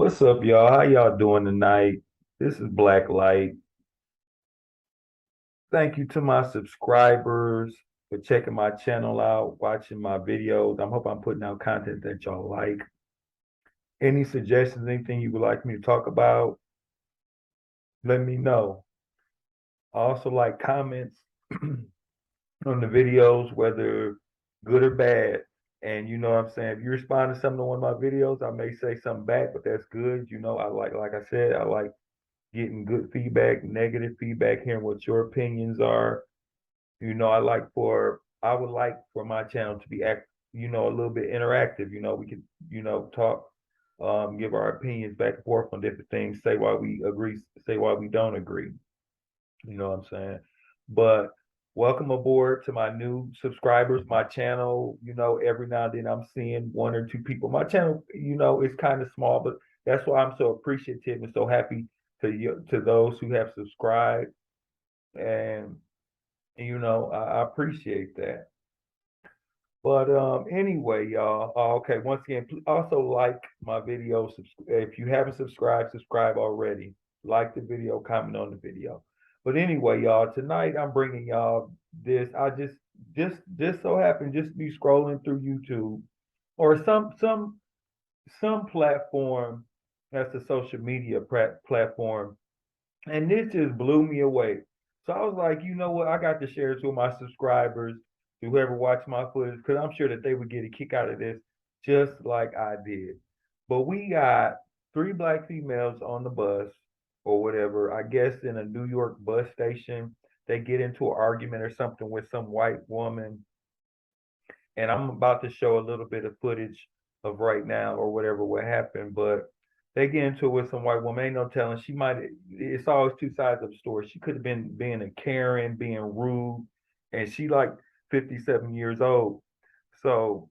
What's up, y'all? How y'all doing tonight? This is Black Light. Thank you to my subscribers for checking my channel out, watching my videos. I hope I'm putting out content that y'all like. Any suggestions, anything you would like me to talk about, let me know. I also like comments on the videos, whether good or bad. And you know what I'm saying? If you respond to something to one of my videos, I may say something back, but that's good. Like I said, I like getting good feedback, negative feedback, hearing what your opinions are. I would like for my channel to be a little bit interactive. We could, talk, give our opinions back and forth on different things, say why we agree, say why we don't agree. You know what I'm saying? But welcome aboard to my new subscribers, my channel. Every now and then I'm seeing one or two people. My channel, is kind of small, but that's why I'm so appreciative and so happy to those who have subscribed. And I appreciate that. But anyway, y'all. Okay, once again, also like my video. If you haven't subscribed, subscribe already. Like the video, comment on the video. But anyway, y'all, tonight I'm bringing y'all this. I just so happened just be scrolling through YouTube or some platform that's a social media platform, and this just blew me away. So I was like, you know what? I got to share it with my subscribers, to whoever watched my footage, because I'm sure that they would get a kick out of this, just like I did. But we got three black females on the bus or whatever, I guess in a New York bus station. They get into an argument or something with some white woman. And I'm about to show a little bit of footage of right now or whatever what happened, but they get into it with some white woman. Ain't no telling. It's always two sides of the story. She could have been being a Karen, being rude, and she like 57 years old. So,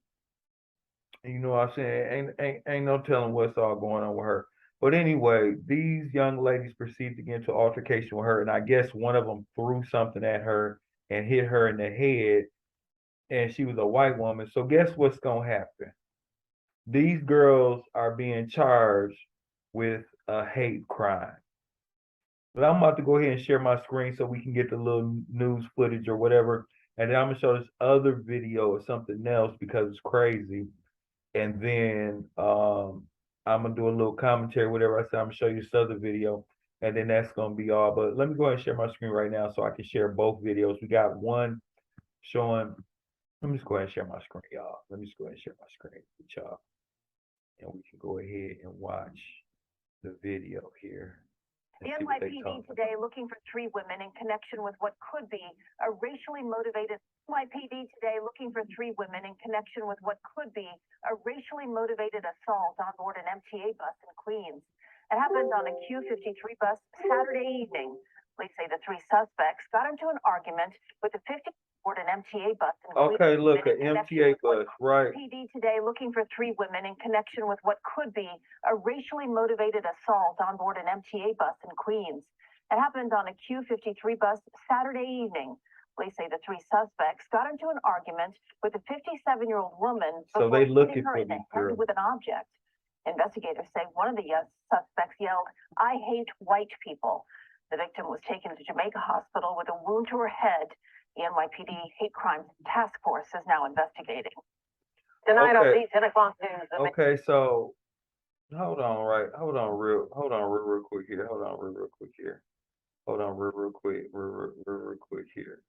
you know what I'm saying? Ain't no telling what's all going on with her. But anyway, these young ladies proceeded to get into altercation with her, and I guess one of them threw something at her and hit her in the head, and she was a white woman. So guess what's gonna happen? These girls are being charged with a hate crime. But I'm about to go ahead and share my screen so we can get the little news footage or whatever. And then I'm gonna show this other video of something else because it's crazy. And then I'm gonna do a little commentary, whatever I said. I'm gonna show you this other video, and then that's gonna be all. But let me go ahead and share my screen right now so I can share both videos. We got one showing. Let me just go ahead and share my screen, y'all. Let me just go ahead and share my screen with y'all, and we can go ahead and watch the video here. The NYPD today looking for three women in connection with what could be a racially motivated NYPD today looking for three women in connection with what could be a racially motivated assault on board an MTA bus in Queens. It happened on a Q53 bus Saturday evening. Police say the three suspects got into an argument with the 50 board an MTA bus in Queens. Okay, look, an MTA bus, right. PD today looking for three women in connection with what could be a racially motivated assault on board an MTA bus in Queens. It happened on a Q53 bus Saturday evening. Police say the three suspects got into an argument with a 57-year-old woman so they hitting her for in the head with an object. Investigators say one of the suspects yelled, "I hate white people." The victim was taken to Jamaica Hospital with a wound to her head. The NYPD Hate Crimes Task Force is now investigating. Tonight on the 10 o'clock news. Okay, so hold on, real quick here. Hold on, real quick here. Hold on, real quick here.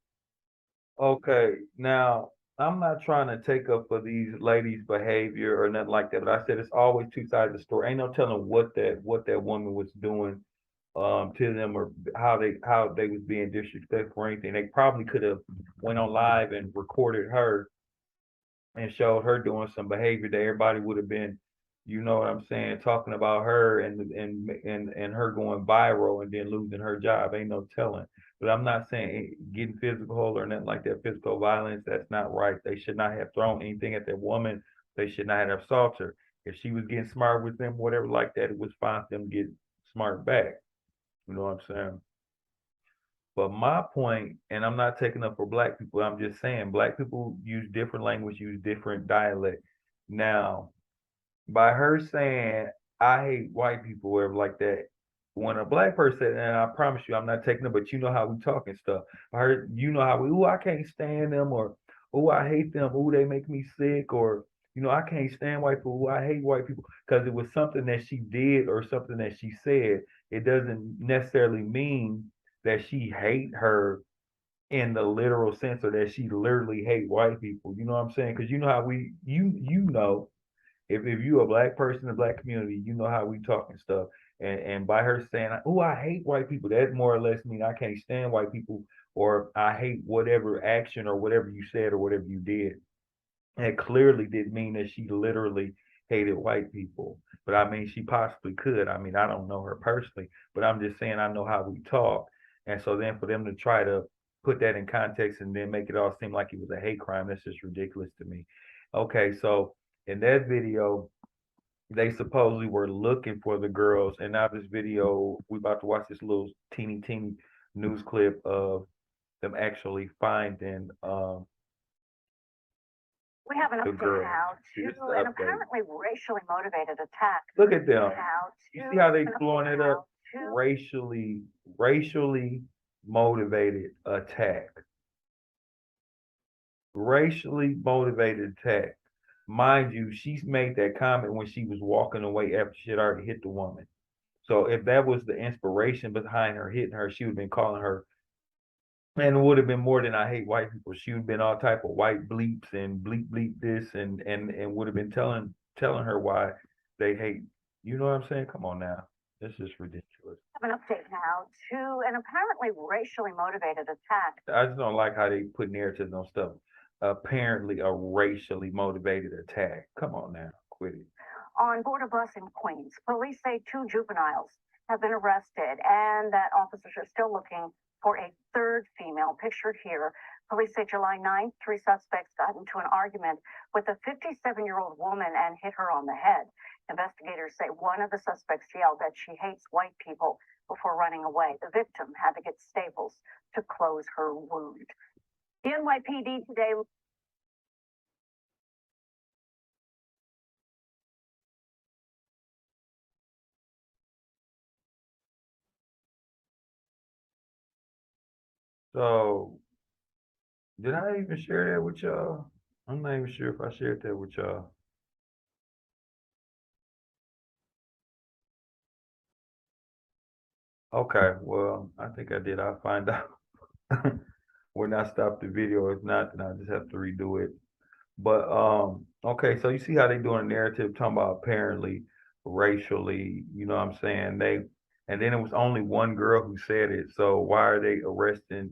Okay, now I'm not trying to take up for these ladies' behavior or nothing like that, but I said it's always two sides of the story. Ain't no telling what that woman was doing to them, or how they was being disrespectful or anything. They probably could have went on live and recorded her and showed her doing some behavior that everybody would have been, you know what I'm saying, talking about her and her going viral and then losing her job. Ain't no telling. But I'm not saying getting physical or nothing like that. Physical violence, that's not right. They should not have thrown anything at that woman. They should not have assaulted her. If she was getting smart with them, whatever like that, it was fine for them to get smart back. You know what I'm saying? But my point, and I'm not taking up for black people, I'm just saying black people use different language, use different dialect. Now, by her saying, I hate white people, whatever like that. When a black person, and I promise you, I'm not taking it, but you know how we talk and stuff. I heard, you know how we, ooh, I can't stand them, or ooh, I hate them, ooh, they make me sick, or I can't stand white people, ooh, I hate white people, because it was something that she did or something that she said. It doesn't necessarily mean that she hate her in the literal sense, or that she literally hate white people. You know what I'm saying? Because you know how we, you know, if you a black person in the black community, you know how we talk and stuff. And by her saying, "Oh, I hate white people," that more or less mean I can't stand white people, or I hate whatever action or whatever you said or whatever you did. And it clearly didn't mean that she literally hated white people. But I mean, she possibly could. I mean, I don't know her personally, but I'm just saying I know how we talk. And so then for them to try to put that in context and then make it all seem like it was a hate crime, that's just ridiculous to me. Okay, so in that video, they supposedly were looking for the girls, and now this video, we about to watch this little teeny news clip of them actually finding We have an the update girls. now See, to this is the an update. apparently racially motivated attack. Look at them. Now You to see how they an blowing update it now up? to Racially motivated attack. Racially motivated attack. Mind you, she's made that comment when she was walking away after she had already hit the woman. So if that was the inspiration behind her hitting her, she would have been calling her, and it would have been more than I hate white people. She would have been all type of white bleeps and bleep bleep this, and would have been telling her why they hate. You know what I'm saying? Come on now, this is ridiculous. Have an update now to an apparently racially motivated attack. I just don't like how they put narratives on stuff. Apparently, a racially motivated attack. Come on now, quit it. On board a bus in Queens, police say 2 juveniles have been arrested and that officers are still looking for a third female pictured here. Police say July 9th, 3 suspects got into an argument with a 57-year-old woman and hit her on the head. Investigators say one of the suspects yelled that she hates white people before running away. The victim had to get staples to close her wound. The NYPD today. So, did I even share that with y'all? I'm not even sure if I shared that with y'all. Okay, well, I think I did. I'll find out when I stop the video. If not, then I just have to redo it. But okay, so you see how they doing a narrative talking about apparently racially, you know what I'm saying? And then it was only one girl who said it. So why are they arresting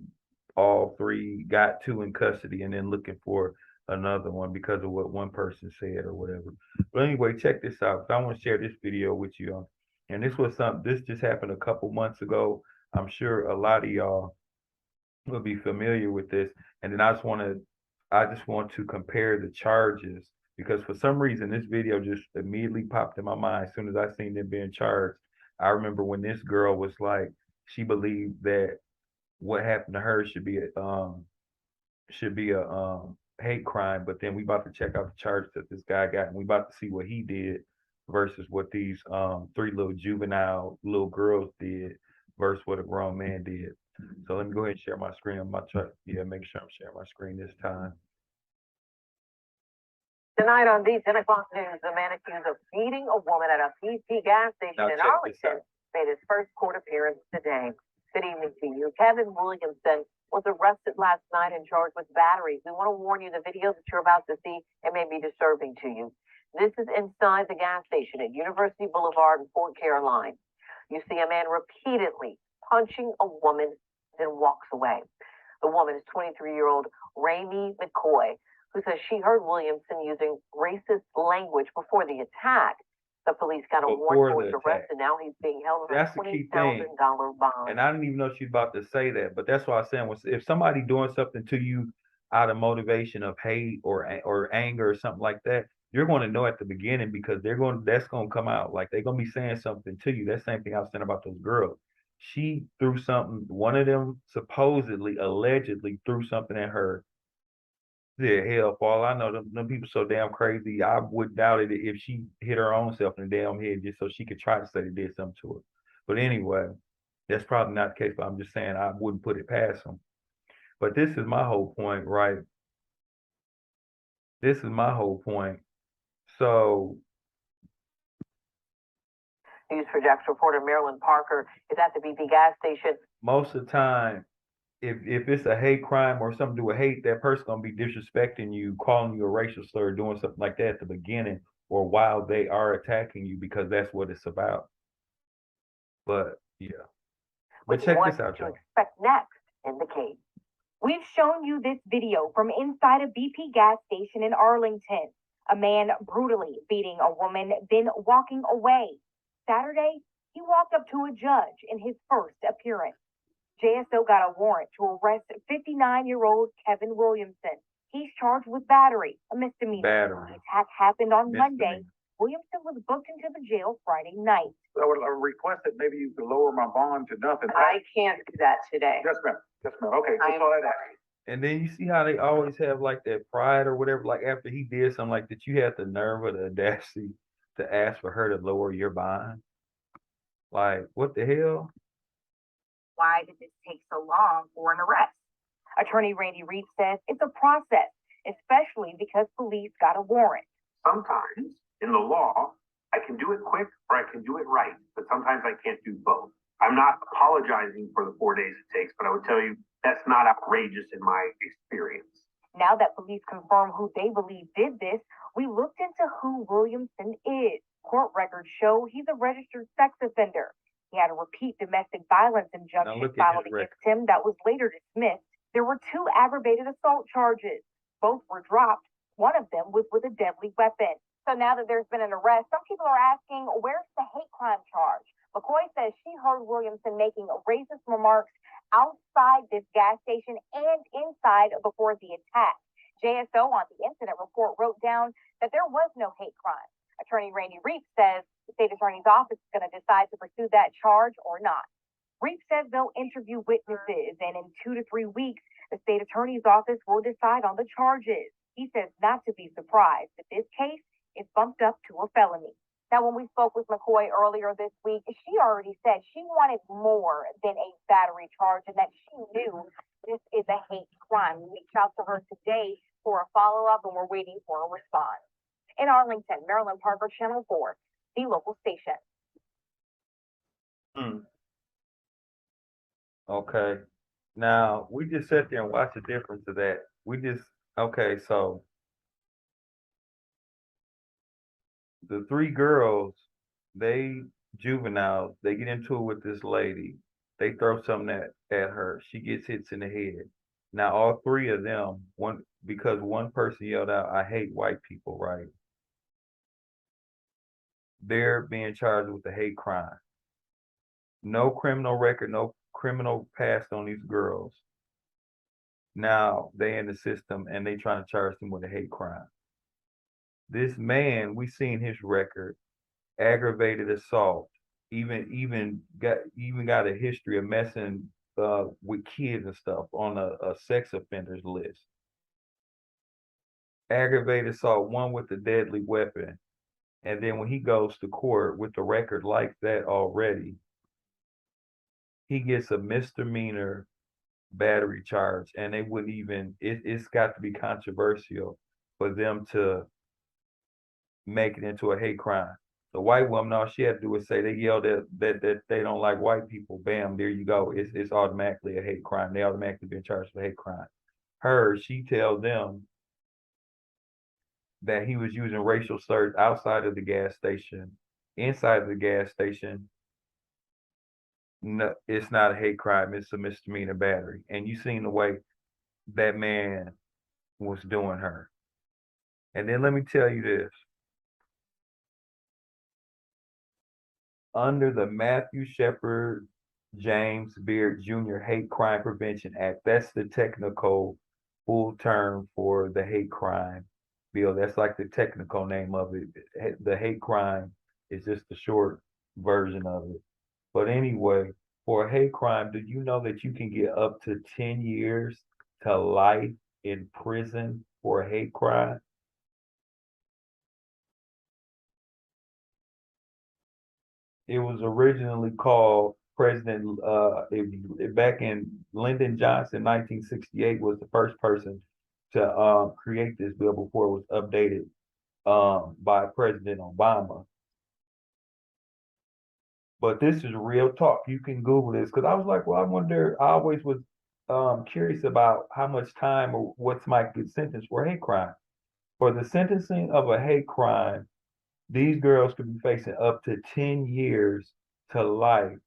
all three, got two in custody, and then looking for another one because of what one person said or whatever? But anyway, check this out. I want to share this video with you. And this just happened a couple months ago. I'm sure a lot of y'all will be familiar with this. And then I just want to compare the charges, because for some reason this video just immediately popped in my mind as soon as I seen them being charged. I remember when this girl was like, she believed that what happened to her should be a hate crime, but then we about to check out the charges that this guy got, and we about to see what he did versus what these three little juvenile little girls did versus what a grown man did. So let me go ahead and share my screen. I'm about to make sure I'm sharing my screen this time. Tonight on the 10 o'clock news, the man accused of beating a woman at a PC gas station in Arlington made his first court appearance today. Good evening to you. Kevin Williamson was arrested last night and charged with battery. We want to warn you, the video that you're about to see, it may be disturbing to you. This is inside the gas station at University Boulevard in Fort Caroline. You see a man repeatedly punching a woman, then walks away. The woman is 23-year-old Ramey McCoy, who says she heard Williamson using racist language before the attack. The police got a warrant for his arrest, and now he's being held on a $20,000 bond. And I didn't even know she was about to say that, but that's what I was saying. Was if somebody doing something to you out of motivation of hate or anger or something like that, you're going to know at the beginning, because that's going to come out. Like they're going to be saying something to you. That same thing I was saying about those girls. She threw something. One of them supposedly, allegedly threw something at her Yeah, hell, for all I know, them people so damn crazy. I would doubt it if she hit her own self in the damn head just so she could try to say they did something to her. But anyway, that's probably not the case. But I'm just saying I wouldn't put it past them. But this is my whole point, right? This is my whole point. So News for Jax reporter Marilyn Parker is at the BP gas station. most of the time, if it's a hate crime or something to do with hate, that person gonna be disrespecting you, calling you a racial slur, doing something like that at the beginning or while they are attacking you because that's what it's about. But yeah. But check this out, To y'all. expect next in the case. We've shown you this video from inside a BP gas station in Arlington. A man brutally beating a woman, then walking away. Saturday, he walked up to a judge in his first appearance. JSO got a warrant to arrest 59-year-old Kevin Williamson. He's charged with battery, a misdemeanor. Battery. The attack happened on Misdemeanor. Monday. Williamson was booked into the jail Friday night. I would request that maybe you could lower my bond to nothing. I can't do that today. Yes, ma'am. Yes, ma'am. Okay, I that's am all I'd sorry. ask. And then you see how they always have like that pride or whatever, like after he did something like that, you had the nerve or the audacity to ask for her to lower your bond. Like, what the hell? Why did this take so long for an arrest? Attorney Randy Reed says it's a process, especially because police got a warrant. Sometimes in the law, I can do it quick or I can do it right, but sometimes I can't do both. I'm not apologizing for the 4 days it takes, but I would tell you that's not outrageous in my experience. Now that police confirm who they believe did this, we looked into who Williamson is. Court records show he's a registered sex offender. He had a repeat domestic violence injunction look at filed his against him that was later dismissed. There were 2 aggravated assault charges. Both were dropped. One of them was with a deadly weapon. So now that there's been an arrest, some people are asking, where's the hate crime charge? McCoy says she heard Williamson making racist remarks outside this gas station and inside before the attack. JSO on the incident report wrote down that there was no hate crime. Attorney Randy Reep says the state attorney's office is going to decide to pursue that charge or not. Reep says they'll interview witnesses, and in 2 to 3 weeks, the state attorney's office will decide on the charges. He says not to be surprised that this case is bumped up to a felony. Now, when we spoke with McCoy earlier this week, she already said she wanted more than a battery charge and that she knew this is a hate crime. We reached out to her today for a follow-up, and we're waiting for a response. In Arlington, Marilyn Parker, Channel 4, the local station. Okay. Now, we just sat there and watched the difference of that. Okay, so the 3 girls, they juveniles, they get into it with this lady. They throw something at her. She gets hits in the head. Now, all 3 of them, because one person yelled out, "I hate white people," right? They're being charged with a hate crime. No criminal record, no criminal past on these girls. Now they in the system and they trying to charge them with a hate crime. This man, we seen his record, aggravated assault, even got a history of messing with kids and stuff on a sex offenders list. Aggravated assault, one with a deadly weapon. And then when he goes to court with a record like that already, he gets a misdemeanor battery charge, and they wouldn't even, it's got to be controversial for them to make it into a hate crime. The white woman, all she had to do was say they yelled that they don't like white people. Bam, there you go. It's automatically a hate crime. They automatically been charged with hate crime. She tells them that he was using racial slurs outside of the gas station. Inside of the gas station, no, it's not a hate crime. It's a misdemeanor battery. And you seen the way that man was doing her. And then let me tell you this. Under the Matthew Shepard James Beard Jr. Hate Crime Prevention Act, that's the technical full term for the hate crime bill. That's like the technical name of it. The hate crime is just the short version of it. But anyway, for a hate crime, did you know that you can get up to 10 years to life in prison for a hate crime. It was originally called back in Lyndon Johnson, 1968, was the first person to create this bill before it was updated by President Obama. But this is real talk. You can Google this because I was like, well, I wonder. I always was curious about how much time or what might get sentenced for a hate crime. For the sentencing of a hate crime, these girls could be facing up to 10 years to life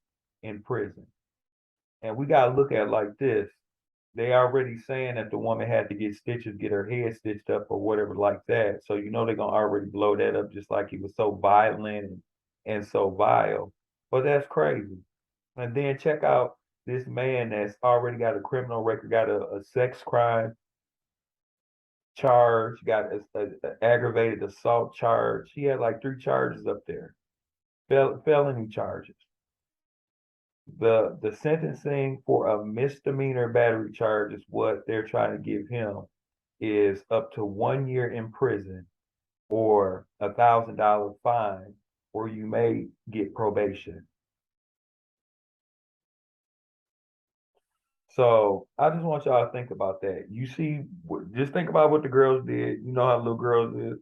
in prison. And we got to look at it like this. They already saying that the woman had to get stitches, get her head stitched up or whatever like that. So you know they're gonna already blow that up just like he was so violent and so vile. But that's crazy. And then check out this man that's already got a criminal record, got a sex crime charge, got a aggravated assault charge. He had like 3 charges up there, felony charges. The sentencing for a misdemeanor battery charge is what they're trying to give him is up to 1 year in prison or $1,000 fine, or you may get probation. So I just want y'all to think about that. You see, just think about what the girls did. You know how little girls is.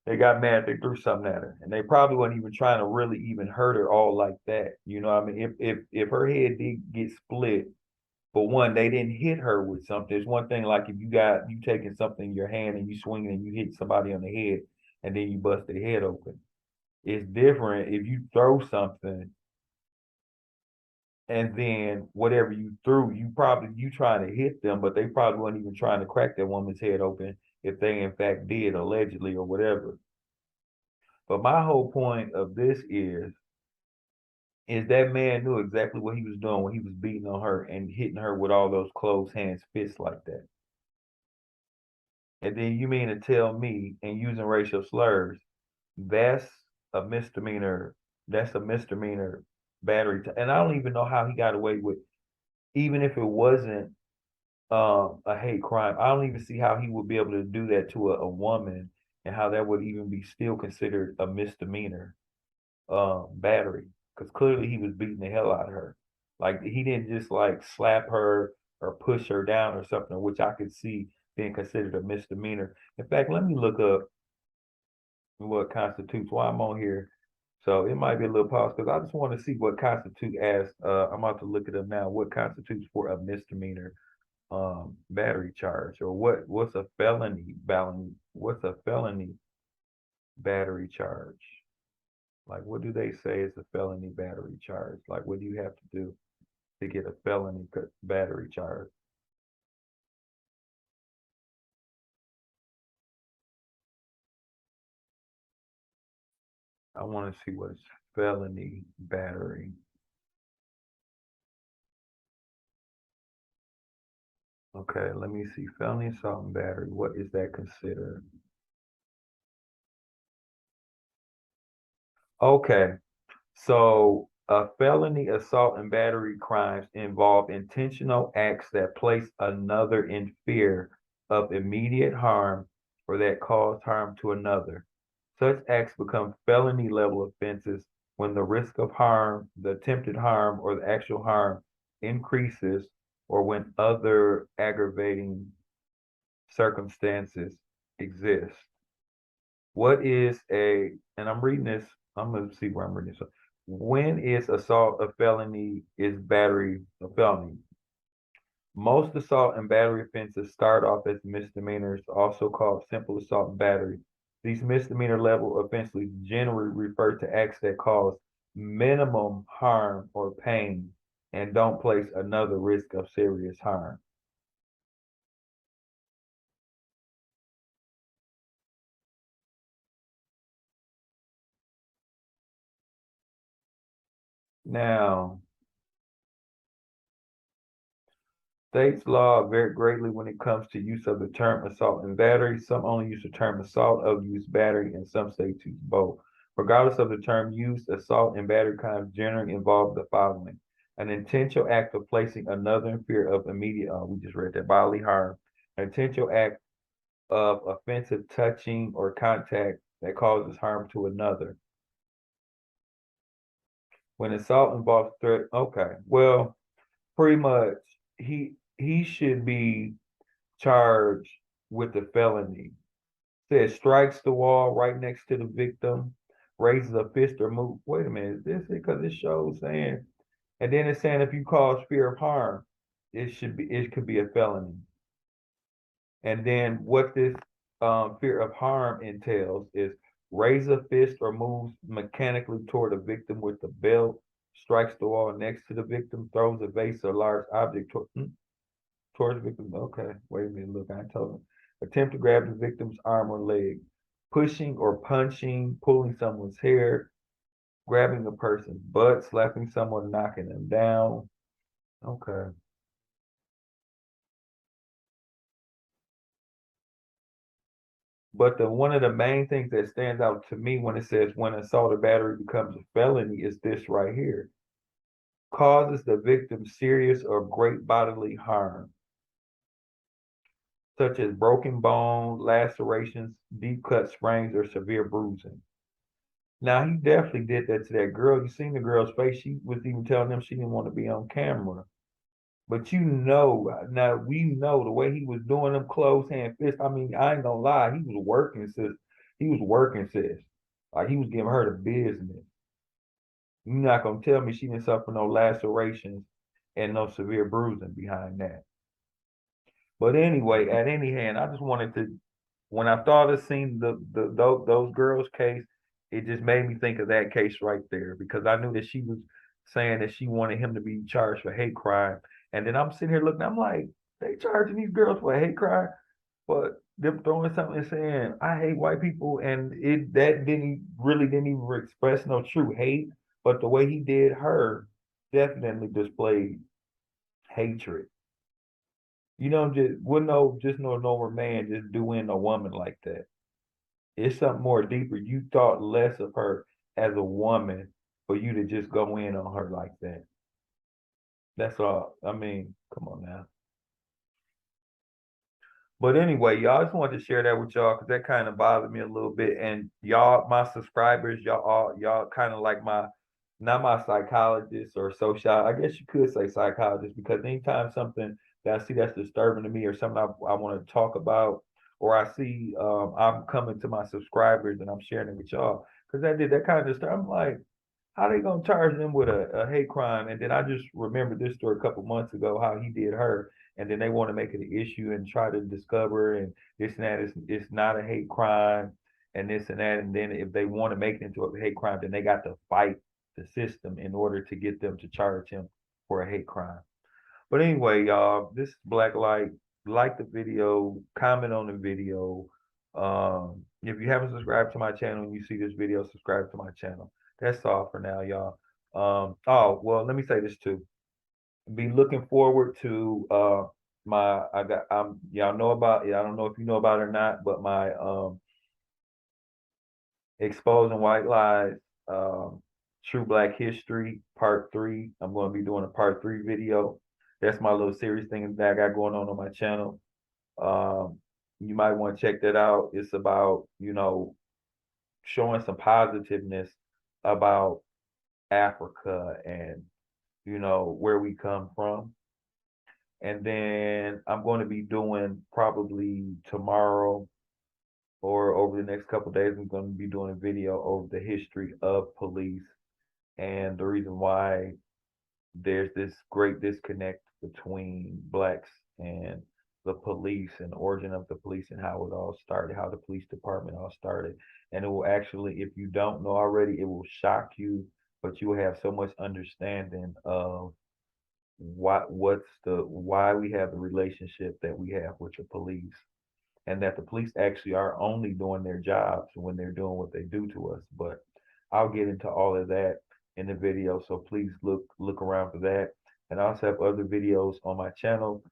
They got mad, they threw something at her, and they probably weren't even trying to really even hurt her all like that. You know what I mean? If her head did get split, but one, they didn't hit her with something. It's one thing like if you taking something in your hand and you swing it and you hit somebody on the head and then you bust their head open. It's different if you throw something and then whatever you threw, you trying to hit them, but they probably weren't even trying to crack that woman's head open if they in fact did allegedly or whatever. But my whole point of this is that man knew exactly what he was doing when he was beating on her and hitting her with all those closed hands fists like that. And then you mean to tell me, and using racial slurs, that's a misdemeanor, that's a misdemeanor battery. And I don't even know how he got away with, even if it wasn't a hate crime, I don't even see how he would be able to do that to a woman and how that would even be still considered a misdemeanor battery. Because clearly he was beating the hell out of her. Like he didn't just like slap her or push her down or something, which I could see being considered a misdemeanor. In fact, let me look up what constitutes while I'm on here. So it might be a little pause because I just want to see what constitutes as I'm about to look it up now. What constitutes for a misdemeanor battery charge, or what's a felony battery charge? Like what do they say is a felony battery charge? Like what do you have to do to get a felony battery charge? I want to see what is felony battery. Okay, let me see. Felony assault and battery. What is that considered? Okay, so felony assault and battery crimes involve intentional acts that place another in fear of immediate harm or that cause harm to another. Such acts become felony level offenses when the risk of harm, the attempted harm, or the actual harm increases, or when other aggravating circumstances exist. What is and I'm reading this, I'm going to see where I'm reading this. When is assault a felony? Is battery a felony? Most assault and battery offenses start off as misdemeanors, also called simple assault and battery. These misdemeanor level offenses generally refer to acts that cause minimum harm or pain and don't place another risk of serious harm. Now, states' law vary greatly when it comes to use of the term assault and battery. Some only use the term assault, others use battery, and some states use both. Regardless of the term used, assault and battery crimes generally involve the following: an intentional act of placing another in fear of immediate, we just read that, bodily harm, an intentional act of offensive touching or contact that causes harm to another. When assault involves threat, okay, well, pretty much he should be charged with a felony. Says strikes the wall right next to the victim, raises a fist or move. Wait a minute, is this it? Because this shows saying, and then it's saying if you cause fear of harm, it could be a felony. And then what this fear of harm entails is raise a fist or moves mechanically toward a victim with the belt, strikes the wall next to the victim, throws a vase or large object towards the victim. Okay, wait a minute, look, I told him. Attempt to grab the victim's arm or leg, pushing or punching, pulling someone's hair, grabbing a person's butt, slapping someone, knocking them down. Okay. But one of the main things that stands out to me when it says when assault or battery becomes a felony is this right here. Causes the victim serious or great bodily harm, such as broken bone, lacerations, deep cut sprains, or severe bruising. Now he definitely did that to that girl. You seen the girl's face. She was even telling them she didn't want to be on camera. But now we know the way he was doing them closed hand fists. I mean, I ain't gonna lie, he was working, sis. He was working, sis. Like he was giving her the business. You're not gonna tell me she didn't suffer no lacerations and no severe bruising behind that. But anyway, at any hand, I just wanted to, when I thought of seeing those girls' case, it just made me think of that case right there because I knew that she was saying that she wanted him to be charged for hate crime, and then I'm sitting here looking, I'm like, they charging these girls for a hate crime, but them throwing something and saying I hate white people, and it that didn't even express no true hate, but the way he did her definitely displayed hatred. You know, just wouldn't no just no normal man just do in a woman like that. It's something more deeper. You thought less of her as a woman for you to just go in on her like that. That's all. I mean, come on now. But anyway, y'all, I just wanted to share that with y'all because that kind of bothered me a little bit. And y'all, my subscribers, y'all kind of like not my psychologist or social. I guess you could say psychologist because anytime something that I see that's disturbing to me or something I want to talk about, or I see I'm coming to my subscribers and I'm sharing it with y'all because that kind of disturb. I'm like, how they gonna charge them with a hate crime? And then I just remembered this story a couple months ago how he did her, and then they want to make it an issue and try to discover and this and that. It's not a hate crime and this and that. And then if they want to make it into a hate crime, then they got to fight the system in order to get them to charge him for a hate crime. But anyway, y'all, this is Black Light. Like the video, comment on the video. If you haven't subscribed to my channel and you see this video, subscribe to my channel. That's all for now, y'all. Oh, well, let me say this too. Be looking forward to y'all know about it. I don't know if you know about it or not, but my exposing white lies, true black history, part 3. I'm going to be doing a part 3 video. That's my little series thing that I got going on my channel. You might want to check that out. It's about, showing some positiveness about Africa and, where we come from. And then I'm going to be doing probably tomorrow or over the next couple of days, I'm going to be doing a video over the history of police and the reason why there's this great disconnect between blacks and the police and the origin of the police and how it all started, how the police department all started. And it will actually, if you don't know already, it will shock you, but you will have so much understanding of why we have the relationship that we have with the police and that the police actually are only doing their jobs when they're doing what they do to us. But I'll get into all of that in the video, so please look around for that. And I also have other videos on my channel.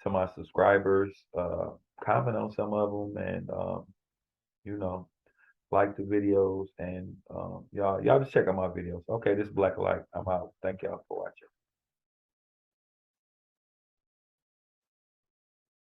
To my subscribers, comment on some of them, and like the videos, and y'all just check out my videos. Okay, this is Black Light. I'm out. Thank y'all for watching.